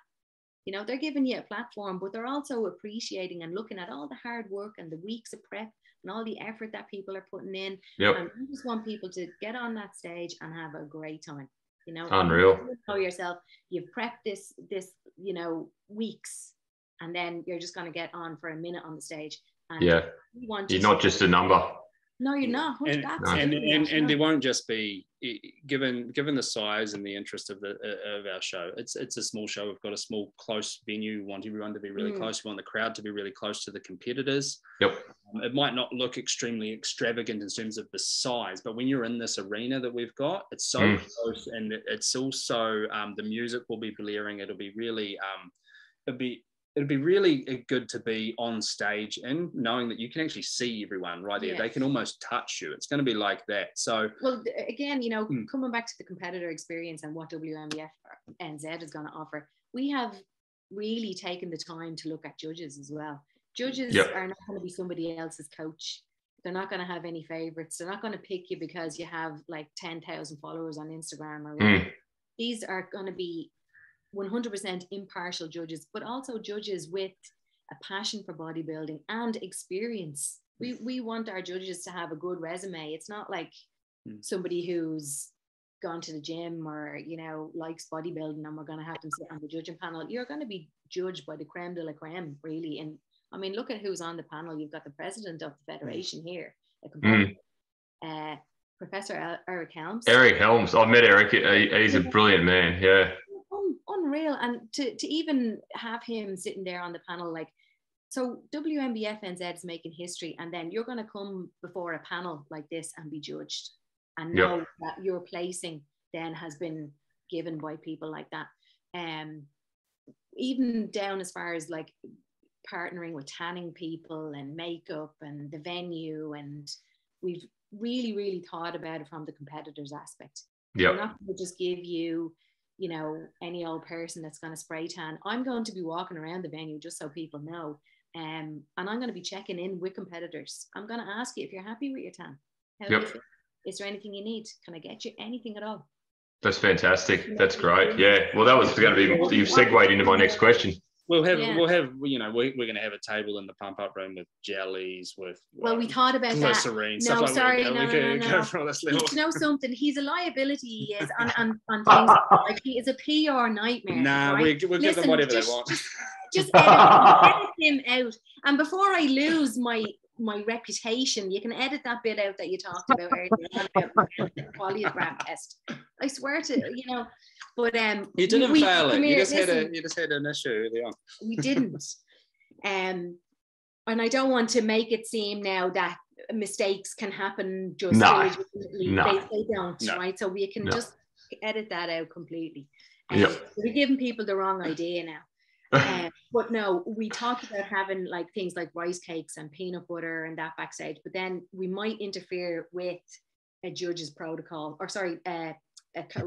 You know, they're giving you a platform, but they're also appreciating and looking at all the hard work and the weeks of prep and all the effort that people are putting in. And you just want people to get on that stage and have a great time. You know, unreal. You know yourself, you've prepped this, you know, weeks, and then you're just going to get on for a minute on the stage. And you're not just a number. No, you're not. And there won't just be, given the size and the interest of our show. It's a small show. We've got a small, close venue. We want everyone to be really close. We want the crowd to be really close to the competitors. It might not look extremely extravagant in terms of the size, but when you're in this arena that we've got, it's so close, and it's also the music will be blaring. It'll be really it'd be really good to be on stage and knowing that you can actually see everyone right there. They can almost touch you. It's going to be like that. So, well, again, you know, coming back to the competitor experience and what WNBF NZ is going to offer, we have really taken the time to look at judges as well. Judges are not going to be somebody else's coach. They're not going to have any favorites. They're not going to pick you because you have like 10,000 followers on Instagram or whatever. These are going to be 100% impartial judges, but also judges with a passion for bodybuilding and experience. We want our judges to have a good resume. It's not like somebody who's gone to the gym or, you know, likes bodybuilding and we're going to have them sit on the judging panel. You're going to be judged by the creme de la creme, really. And I mean, look at who's on the panel. You've got the president of the federation here, Professor Eric Helms. Eric Helms. I've met Eric. He's a brilliant man. Yeah. Unreal. And to even have him sitting there on the panel, like, so WNBF NZ is making history, and then you're going to come before a panel like this and be judged and know that your placing then has been given by people like that. Even down as far as like partnering with tanning people and makeup and the venue, and we've really thought about it from the competitors aspect. We're not going to just give you, you know, any old person that's going to spray tan. I'm going to be walking around the venue just so people know. And I'm going to be checking in with competitors. I'm going to ask you if you're happy with your tan. How do you feel? Is there anything you need? Can I get you anything at all? That's fantastic. That's great. Yeah. Well, that was going to be, you've segued into my next question. We'll have, you know, we're going to have a table in the pump up room with jellies, with we thought about glycerine, that. No, like sorry, no. Go for all this level. You know something? He's a liability. He is on things like he is a PR nightmare. Nah, right? we'll give them whatever they want. Just edit him out. And before I lose my reputation, you can edit that bit out that you talked about earlier about the polygraph test. I swear to, you know. But you didn't fail it. You just had an issue early on. We didn't. And I don't want to make it seem now that mistakes can happen just illegitimately. They don't, right? So we can just edit that out completely. We're giving people the wrong idea now. But no, we talked about having like things like rice cakes and peanut butter and that backstage, but then we might interfere with a judge's protocol, or sorry,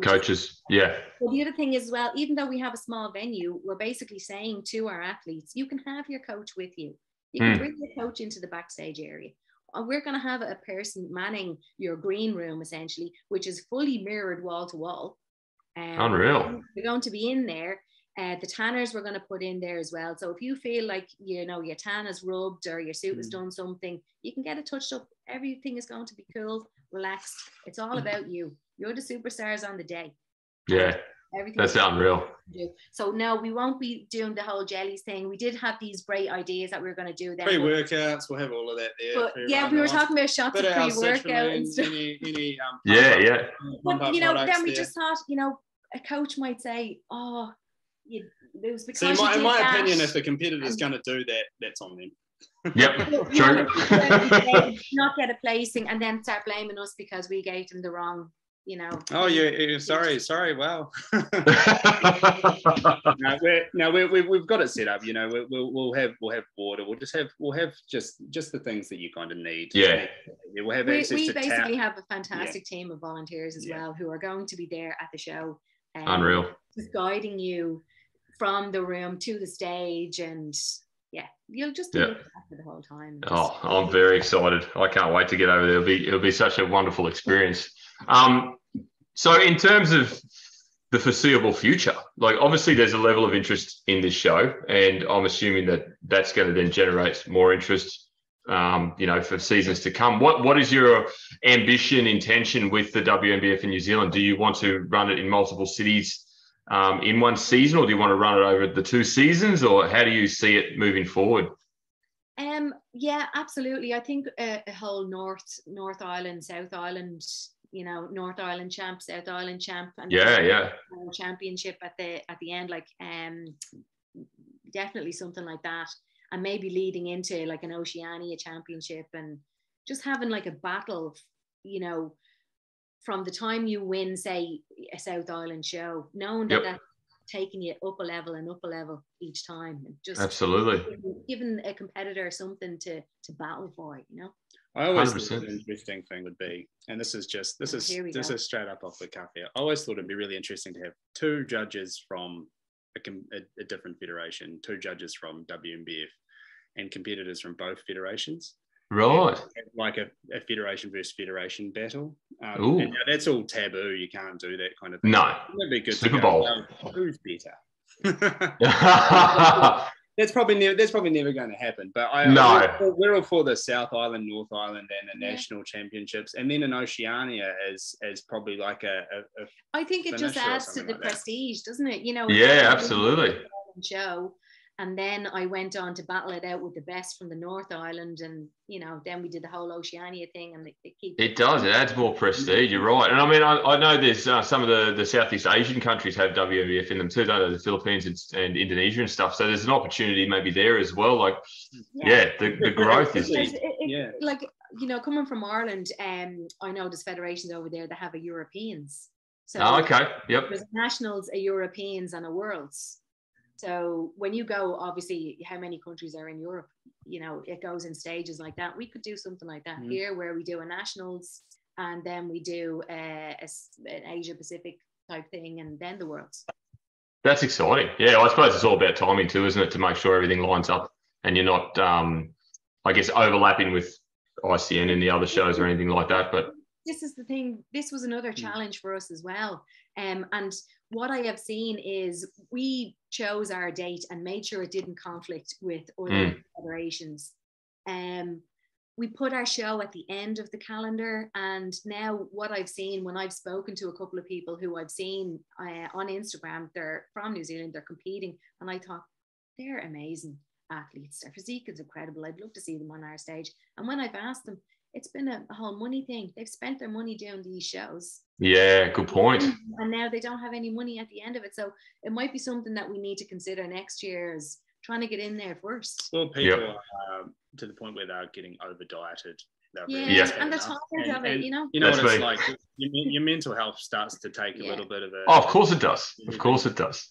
coaches. Yeah. Well, the other thing is, well, even though we have a small venue, we're basically saying to our athletes, you can have your coach with you. You can bring your coach into the backstage area. We're going to have a person manning your green room, essentially, which is fully mirrored wall to wall. Unreal. We're going to be in there. The tanners we're going to put in there as well. So if you feel like, you know, your tan is rubbed or your suit has done something, you can get it touched up. Everything is going to be cool, relaxed. It's all about you. You're the superstars on the day. Yeah. That's unreal. So no, we won't be doing the whole jellies thing. We did have these great ideas that we were going to do then. Pre-workouts, we'll have all of that there. But yeah, we were talking about shots of pre-workout and stuff. But you know, then we just thought, you know, a coach might say, oh, it was because in my opinion, if the competitor's going to do that, that's on them. Yep, true. Not get a placing and then start blaming us because we gave them the wrong, you know. Oh, yeah, sorry. Wow. We've got it set up. You know, we'll have water. We'll have just the things that you kind of need. Yeah. We'll have access to basically have a fantastic team of volunteers as well who are going to be there at the show. Unreal. Just guiding you from the room to the stage, and you'll just be looking after the whole time. I'm very excited. I can't wait to get over there. It'll be such a wonderful experience. So in terms of the foreseeable future, like obviously there's a level of interest in this show, and I'm assuming that that's going to then generate more interest, you know, for seasons to come. What is your ambition, intention with the WNBF in New Zealand? Do you want to run it in multiple cities in one season, or do you want to run it over the 2 seasons, or how do you see it moving forward? Yeah, absolutely. I think a whole North Island, South Island, you know, North Island champ, South Island champ, and championship at the end, like definitely something like that, and maybe leading into like an Oceania championship, and just having like a battle, you know, from the time you win, say, a South Island show, knowing that that's taking you up a level each time, and just absolutely giving a competitor something to battle for, you know. I always thought an interesting thing would be, and this is straight up off the cuff here. I always thought it'd be really interesting to have 2 judges from a different federation, 2 judges from WNBF, and competitors from both federations, Right. Like a federation versus federation battle. Ooh. And that's all taboo. You can't do that kind of thing. No. That'd be good. Super to go, Bowl. well, who's better? That's probably never going to happen. But we're all for the South Island, North Island, and the national championships, and then in Oceania as probably like a I think it just adds to the prestige, doesn't it? You know. Yeah, absolutely. Show. And then I went on to battle it out with the best from the North Island, and then we did the whole Oceania thing, and it does. It adds more prestige. You're right, and I mean, I know there's some of the Southeast Asian countries have WNBF in them too, don't they? The Philippines and Indonesia and stuff. So there's an opportunity maybe there as well. Like, the growth is like coming from Ireland. I know there's federations over there that have a Europeans. So okay, yep. There's nationals, a Europeans, and a worlds. So when you go, obviously, how many countries are in Europe? It goes in stages like that. We could do something like that here, where we do a nationals, and then we do an Asia Pacific type thing, and then the worlds. That's exciting. Yeah, I suppose it's all about timing too, isn't it? To make sure everything lines up, and you're not, I guess, overlapping with ICN and the other shows or anything like that. But this is the thing. This was another challenge for us as well. And what I have seen is we chose our date and made sure it didn't conflict with other federations. We put our show at the end of the calendar, and now what I've seen when I've spoken to a couple of people who I've seen on Instagram, they're from New Zealand, they're competing, and I thought, they're amazing athletes. Their physique is incredible. I'd love to see them on our stage. And when I've asked them, it's been a whole money thing. They've spent their money doing these shows. Yeah, good point. And now they don't have any money at the end of it. So it might be something that we need to consider next year, is trying to get in there first. Well, people are to the point where they're getting over dieted. And the tired of it, You know what it's like. Your mental health starts to take a little bit of a. Oh, of course it does. Of course it does.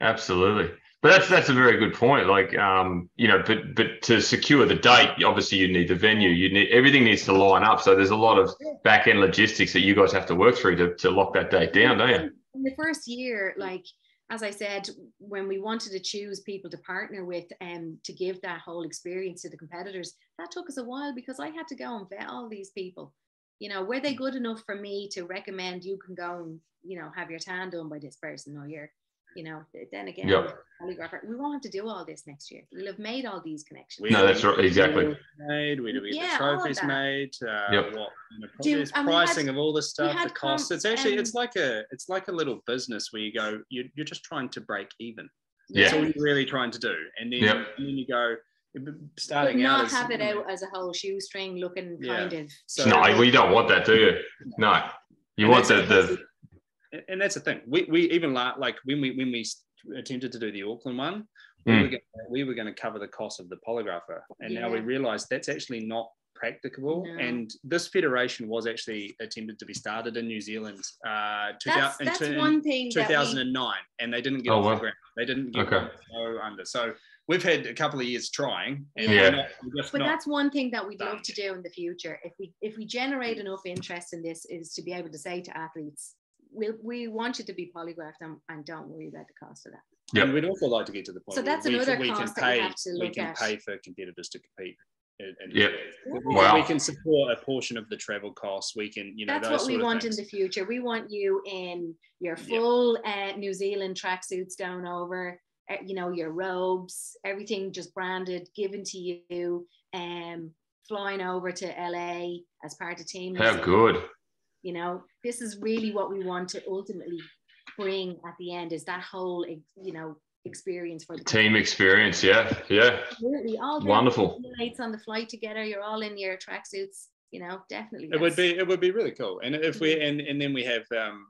Absolutely. But that's a very good point. Like, but to secure the date, obviously you need the venue. Everything needs to line up. So there's a lot of back end logistics that you guys have to work through to lock that date down, don't you? In the first year, like, as I said, when we wanted to choose people to partner with to give that whole experience to the competitors, that took us a while, because I had to go and vet all these people. Were they good enough for me to recommend you can go and, have your tan done by this person, or you're, then again, polygrapher. We won't have to do all this next year. We'll have made all these connections. No, that's right. Exactly. Made, we get the trophies made. There's pricing of all this stuff, the costs. It's actually it's like a little business where you go, you're just trying to break even. That's all you're really trying to do, and then you go. Starting not out have it out as a whole shoestring looking kind of. So, no, well, you don't want that, do you? No, you want the. And that's the thing. We even like when we attempted to do the Auckland one, we were going to cover the cost of the polygrapher, and now we realise that's actually not practicable. No. And this federation was actually attempted to be started in New Zealand. That's one thing. 2009, and they didn't get off the ground. They didn't get under. So we've had a couple of years trying, and that's one thing that we'd love to do in the future. If we generate enough interest in this, is to be able to say to athletes, we want you to be polygraphed, and don't worry about the cost of that. Yeah, and we'd also like to get to the point. So that's another cost that we have to look at. We can pay for competitors to compete. Wow. We can support a portion of the travel costs. We can, that's what we want in the future. We want you in your full New Zealand tracksuits down over. Your robes, everything just branded, given to you, flying over to LA as part of team. How good. This is really what we want to ultimately bring at the end, is that whole, experience for the team experience. Yeah. Absolutely. All wonderful. Mates on the flight together. You're all in your tracksuits. Definitely. It would be really cool. And if we and then we have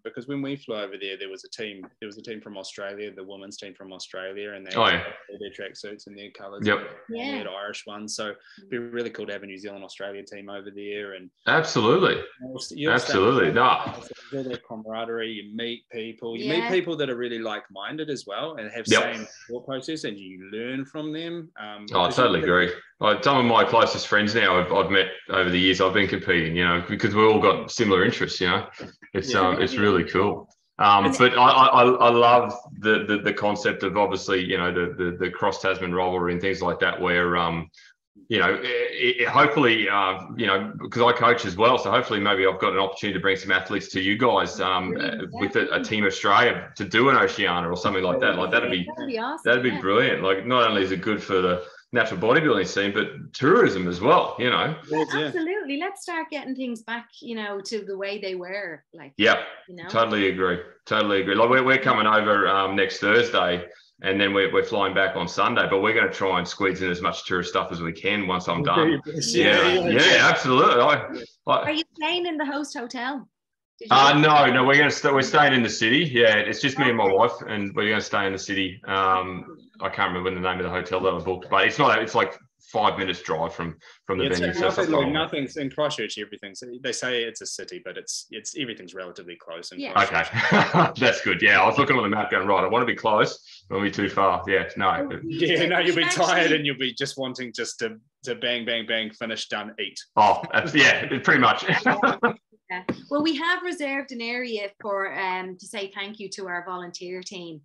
because when we flew over there was a team from Australia, the women's team from Australia, and they had their tracksuits and their colours. Yep. And they had Irish ones. So it'd be really cool to have a New Zealand Australia team over there. And absolutely. Absolutely. No. All the camaraderie, you meet people. You meet people that are really like-minded as well, and have same thought process, and you learn from them. I totally agree. Some of my closest friends now I've met over the years I've been competing, because we've all got similar interests, it's really cool. But I love the concept of, obviously, the cross Tasman rivalry and things like that, where you know, hopefully, you know, because I coach as well, so hopefully maybe I've got an opportunity to bring some athletes to you guys with a Team Australia to do an Oceania or something like that. Like that'd be awesome. That'd be brilliant. Like not only is it good for the natural bodybuilding scene, but tourism as well, you know. Absolutely. Let's start getting things back, you know, to the way they were. Like, yeah, you know? Totally agree. Like we're coming over next Thursday, and then we're flying back on Sunday, but we're going to try and squeeze in as much tourist stuff as we can once I'm done. Yeah, absolutely. Are you staying in the host hotel? No, we're staying in the city. Yeah, it's just me and my wife, and we're going to stay in the city. I can't remember the name of the hotel that I booked, but it's not. It's like 5 minutes drive from the venue. Nothing's in Christchurch. Everything's. They say it's a city, but it's everything's relatively close. Okay, that's good. Yeah, I was looking on the map, going right. I want to be close. I don't want to be too far. Yeah, no. Yeah, no. You'll be tired, and you'll be just wanting to bang, bang, bang, finish, done, eat. Oh, yeah, pretty much. Yeah. Well, we have reserved an area for to say thank you to our volunteer team.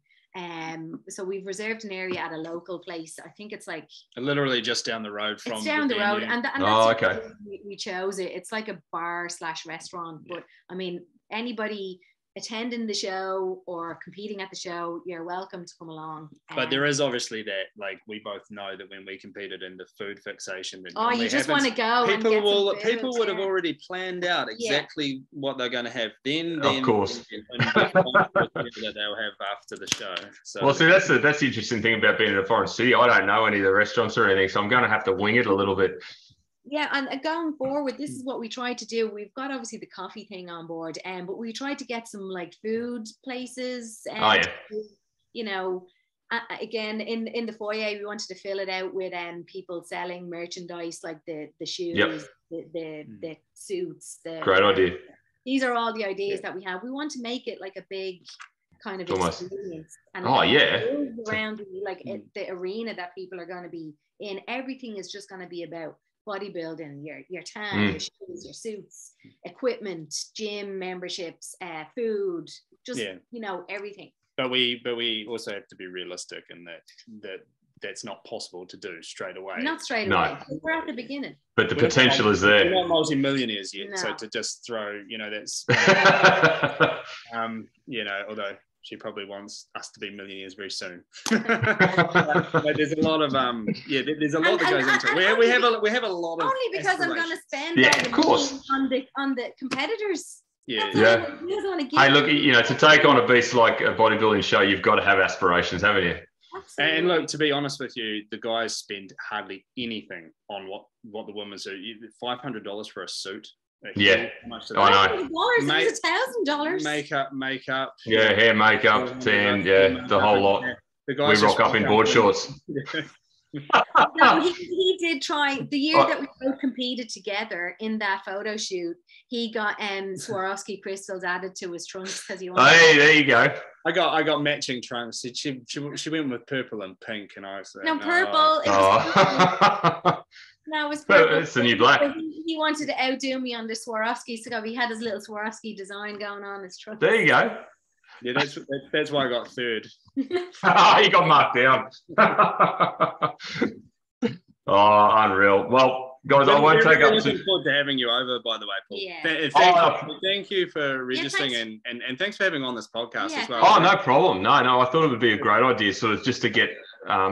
So we've reserved an area at a local place. I think it's like literally just down the road from. It's down the road, and that's okay. We chose it. It's like a bar/restaurant, but I mean, anybody attending the show or competing at the show, you're welcome to come along. But there is obviously that, like we both know that when we competed in the food fixation, that you just want to go. People would have already planned out exactly what they're going to have then of course, that they'll have after the show. So, well, see, that's the interesting thing about being in a foreign city. I don't know any of the restaurants or anything, so I'm going to have to wing it a little bit. Yeah, and going forward, this is what we tried to do. We've got obviously the coffee thing on board, but we tried to get some like food places. You know, again in the foyer, we wanted to fill it out with people selling merchandise like the shoes, the suits. Great idea. These are all the ideas that we have. We want to make it like a big kind of experience. And around like the arena that people are going to be in. Everything is just going to be about bodybuilding, your tan, your shoes, your suits, equipment, gym memberships, food, just you know, everything. But we also have to be realistic in that's not possible to do straight away. Not straight away. We're at the beginning. But the potential is there. We're not multi-millionaires yet, so to just throw, you know, that's you know, although she probably wants us to be millionaires very soon. But there's a lot of there's a lot that goes into it. We have a lot of only because I'm going to spend of course on the competitors. Yeah. Hey, look, you know, to take on a beast like a bodybuilding show, you've got to have aspirations, haven't you? Absolutely. And look, to be honest with you, the guys spend hardly anything on what the women do. $500 for a suit. Yeah, I know. $1,000. Makeup. Yeah, hair, makeup, tan, the whole lot. We rock up in board shorts. No, he did try the year that we both competed together in that photo shoot. He got Swarovski crystals added to his trunks because he wanted. Hey, there you go. I got matching trunks. She went with purple and pink, and I said, purple. No, it was purple. It's the new black. He wanted to outdo me on the Swarovski, so he had his little Swarovski design going on his trunk. There you go. Yeah, that's why I got third. You got marked down. Oh, unreal. Well, guys, I won't take up. Looking forward to having you over, by the way, Paul. Yeah. Thank you for registering and thanks for having on this podcast as well. Oh, no problem. No, I thought it would be a great idea, sort of just to get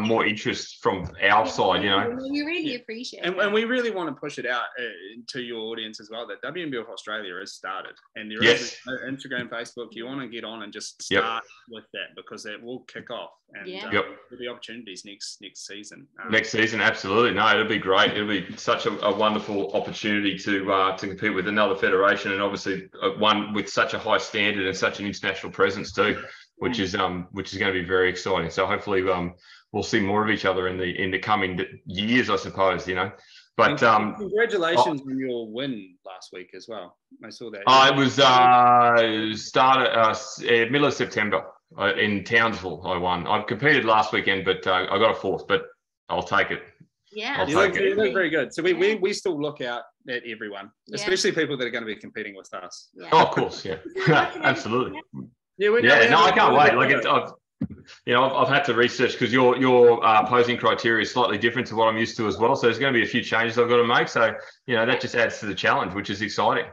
more interest from our side, you know. We really appreciate it. And we really want to push it out to your audience as well, that WNBF Australia has started. And there is Instagram, Facebook. You want to get on and just start with that, because that will kick off. And there'll be opportunities next season. Next season, absolutely. No, it'll be great. It'll be such a wonderful opportunity to compete with another federation, and obviously one with such a high standard and such an international presence too, which is going to be very exciting. So hopefully we'll see more of each other in the coming years, I suppose, you know. But congratulations on your win last week as well. I saw that. It was started middle of September in Townsville. I won. I competed last weekend, but I got a fourth. But I'll take it. Yeah, you look very good. So we still look out at everyone, especially people that are going to be competing with us. Yeah. Oh, of course, yeah, absolutely. I can't wait. Like I've had to research because your posing criteria is slightly different to what I'm used to as well. So there's going to be a few changes I've got to make. So, that just adds to the challenge, which is exciting.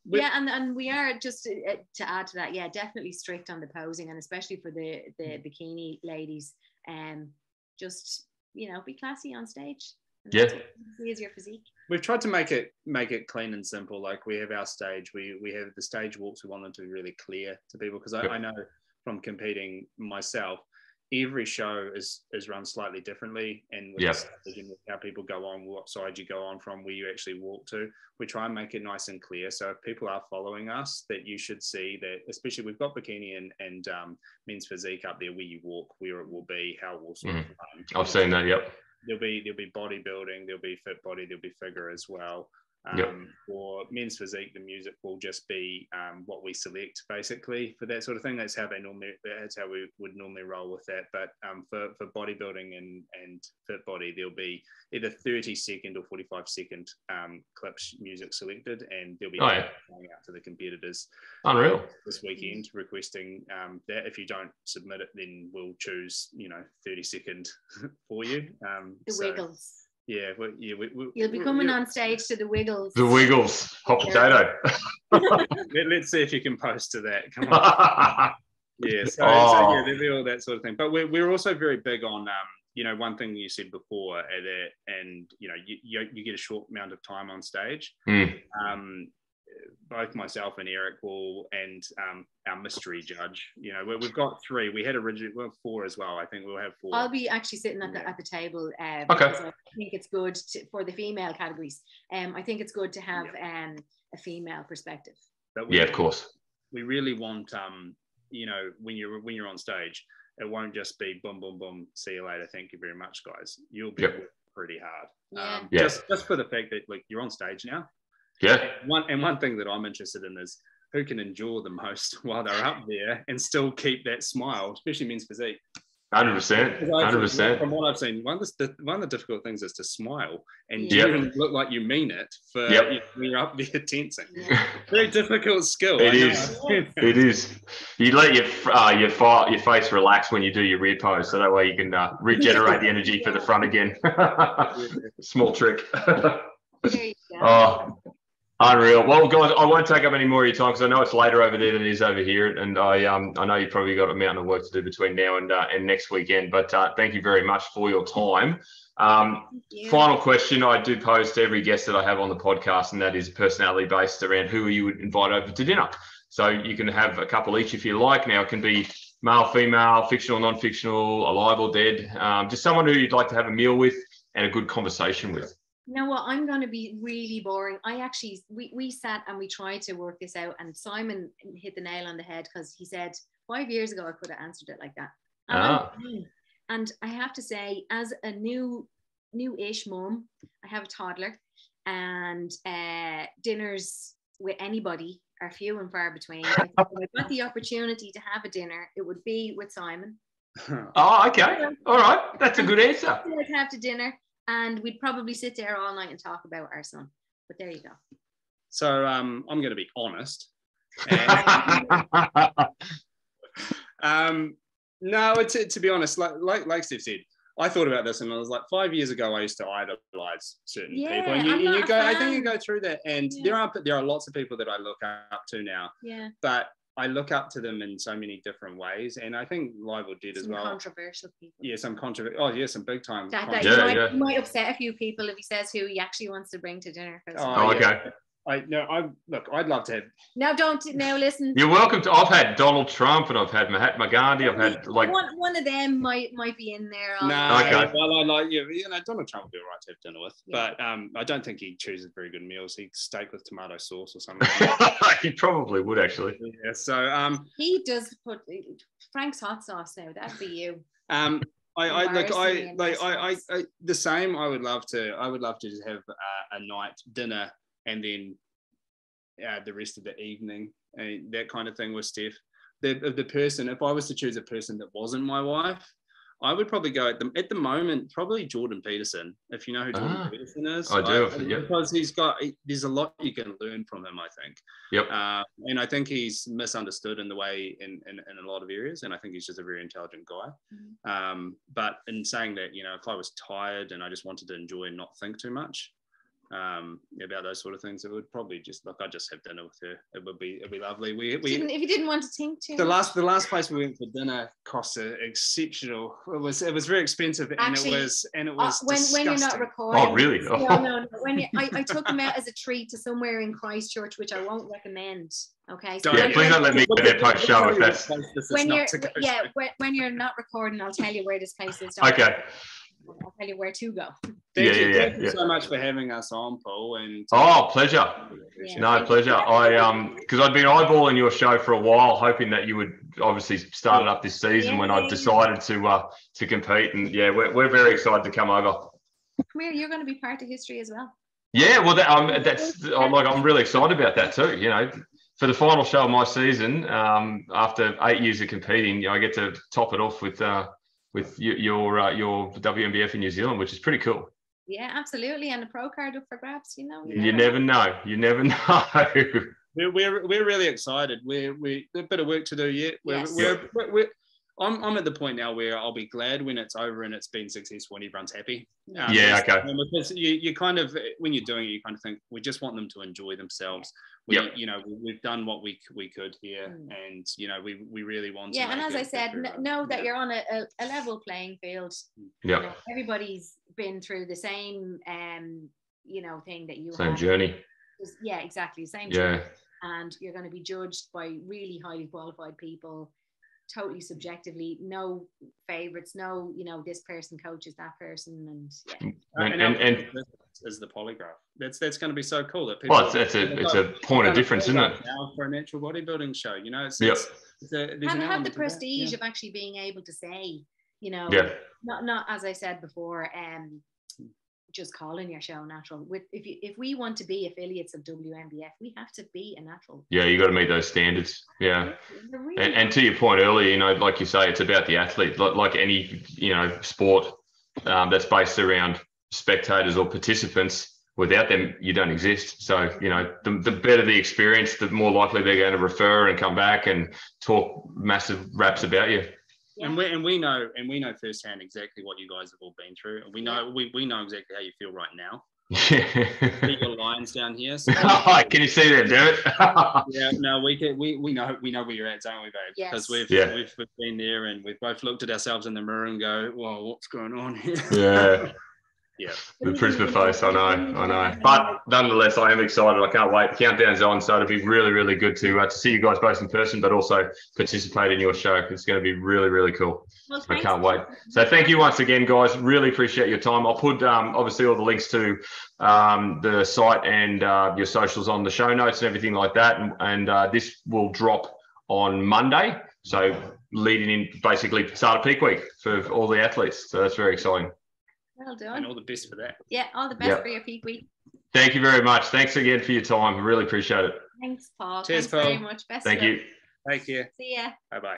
Yeah, and we are, just to add to that, definitely strict on the posing, and especially for the bikini ladies, just be classy on stage. Yeah, is your physique. We've tried to make it clean and simple. Like, we have our stage, we have the stage walks. We want them to be really clear to people, because I know from competing myself, every show is run slightly differently, and with the stage and with how people go on, what side you go on from, where you actually walk to, we try and make it nice and clear. So if people are following us, that you should see that, especially we've got bikini and men's physique up there, where you walk, where it will be, how it will sort of run. I've seen that. Yep. There'll be bodybuilding, there'll be fit body, there'll be figure as well. For men's physique, the music will just be what we select, basically, for that sort of thing. That's how we would normally roll with that. But for bodybuilding and fit body, there'll be either 30-second or 45-second clips music selected, and there'll be going out to the competitors. Unreal. This weekend, requesting that. If you don't submit it, then we'll choose 30-second for you. The Wiggles. Yeah, you'll be coming on stage to the Wiggles. The Wiggles, hot potato. Let's see if you can post to that. Come on. So there'll be all that sort of thing. But we're also very big on, one thing you said before, and you get a short amount of time on stage. Both myself and Eric and our mystery judge, we've got 3. We had originally 4 as well. I think we'll have 4. I'll be actually sitting at the table because I think it's good for the female categories. I think it's good to have a female perspective. Of course. We really want, when you're on stage, it won't just be boom, boom, boom, see you later, thank you very much, guys. You'll be pretty hard. Just for the fact that, like, you're on stage now. Yeah. One thing that I'm interested in is who can endure the most while they're up there and still keep that smile, especially men's physique. 100%. 100%. From what I've seen, one of the difficult things is to smile and you look like you mean it for when you're up there tensing. Very difficult skill. It is. It is. You let your face relax when you do your rear pose, so that way you can regenerate the energy for the front again. Small trick. There you go. Unreal. Well, guys, I won't take up any more of your time because I know it's later over there than it is over here, and I know you've probably got a mountain of work to do between now and next weekend. But thank you very much for your time. Final question I do pose to every guest that I have on the podcast, and that is personality based around who you would invite over to dinner. So you can have a couple each if you like. Now, it can be male, female, fictional, non-fictional, alive or dead. Just someone who you'd like to have a meal with and a good conversation with. You know what? I'm going to be really boring. We sat and we tried to work this out, and Simon hit the nail on the head because he said 5 years ago I could have answered it like that. And I have to say, as a new-ish mum, I have a toddler, and dinners with anybody are few and far between. If I got the opportunity to have a dinner, it would be with Simon. Oh, okay. All right. That's a good answer. I'd have to dinner. And we'd probably sit there all night and talk about our son. But there you go. So I'm going to be honest. No, to be honest, like Steph said, I thought about this and I was like, 5 years ago, I used to idolize certain people. And you go, I think you go through that. And there are lots of people that I look up to now. Yeah. But I look up to them in so many different ways, and I think Live or Dead as well. Controversial people. Yeah, some controversial. Oh, yeah, some big time. You might upset a few people if he says who he actually wants to bring to dinner. Okay. I'd love to have. No, don't. Now listen. You're welcome to. I've had Donald Trump and I've had Mahatma Gandhi. I've had one of them might be in there. Okay. Well, I like Donald Trump would be all right to have dinner with, but I don't think he chooses very good meals. He'd steak with tomato sauce or something. He probably would actually. Yeah. So he does put Frank's hot sauce now. That'd be you. The same. I would love to just have a night dinner and then the rest of the evening, that kind of thing with Steph. The person, if I was to choose a person that wasn't my wife, I would probably go at the moment, probably Jordan Peterson, if you know who Jordan Peterson is. I do. Because there's a lot you can learn from him, I think. Yep. And I think he's misunderstood in the way in a lot of areas. And I think he's just a very intelligent guy. But in saying that, you know, if I was tired and I just wanted to enjoy and not think too much about those sort of things, it would probably just I'd just have dinner with her. It'd be lovely. If you didn't want to think too the last place we went for dinner cost exceptional. It was very expensive. Actually, and it was when you're not recording. Oh really? No. When I took them out as a treat to somewhere in Christchurch, which I won't recommend. Okay. So please don't let me get that post show if that's when you're not recording, I'll tell you where this place is. Okay. I'll tell you where to go. Thank you so much for having us on, Paul. And pleasure. No, pleasure. Because I'd been eyeballing your show for a while, hoping that you would obviously start it up this season when I decided to compete. And we're very excited to come over. Come here, you're going to be part of history as well. Yeah, well, I'm really excited about that too. You know, for the final show of my season, after 8 years of competing, I get to top it off with your WNBF in New Zealand, which is pretty cool. Yeah, absolutely. And the pro card up for grabs, you know. You never know. You never know. We're really excited. We're a bit of work to do yet. I'm at the point now where I'll be glad when it's over and it's been successful and everyone's happy. Okay. Because you kind of, when you're doing it, you kind of think we just want them to enjoy themselves. You know, we've done what we could here, and you know, we really want. Yeah, and as I said, know that you're on a level playing field. Yeah. You know, everybody's been through the same, you know, thing that you same journey. Yeah, exactly, same journey. And you're going to be judged by really highly qualified people. Totally subjectively, no favorites, no, you know, this person coaches that person, and is the polygraph. That's going to be so cool that people. Well, it's a point of difference, isn't it? Now for a natural bodybuilding show, you know, it's have the prestige of actually being able to say, you know, not as I said before, just calling your show natural. If we want to be affiliates of WNBF, we have to be a natural. Yeah, you got to meet those standards. Yeah, and to your point earlier, you know, like you say, it's about the athlete. Like any, you know, sport that's based around spectators or participants. Without them, you don't exist. So, you know, the better the experience, the more likely they're going to refer and come back and talk massive raps about you. Yeah. And we know firsthand exactly what you guys have all been through. And we know we know exactly how you feel right now. See your lines down here. So can you see them, damn it? Yeah, no, we know where you're at, don't we, babe? Yes. Because we've been there and we've both looked at ourselves in the mirror and go, "Well, what's going on here?" Yeah. Yeah. The Brisbane face, I know. But nonetheless, I am excited. I can't wait. The countdown's on, so it'll be really, really good to see you guys both in person, but also participate in your show. It's going to be really, really cool. Well, I can't wait. So thank you once again, guys. Really appreciate your time. I'll put obviously all the links to the site and your socials on the show notes and everything like that. And this will drop on Monday. So leading in basically start of peak week for all the athletes. So that's very exciting. Well done. And all the best for that. Yeah, all the best for your peak week. Thank you very much. Thanks again for your time. I really appreciate it. Thanks, Paul. Cheers, Thanks Paul. very much. Best Thank you. Take care. See ya. Bye-bye.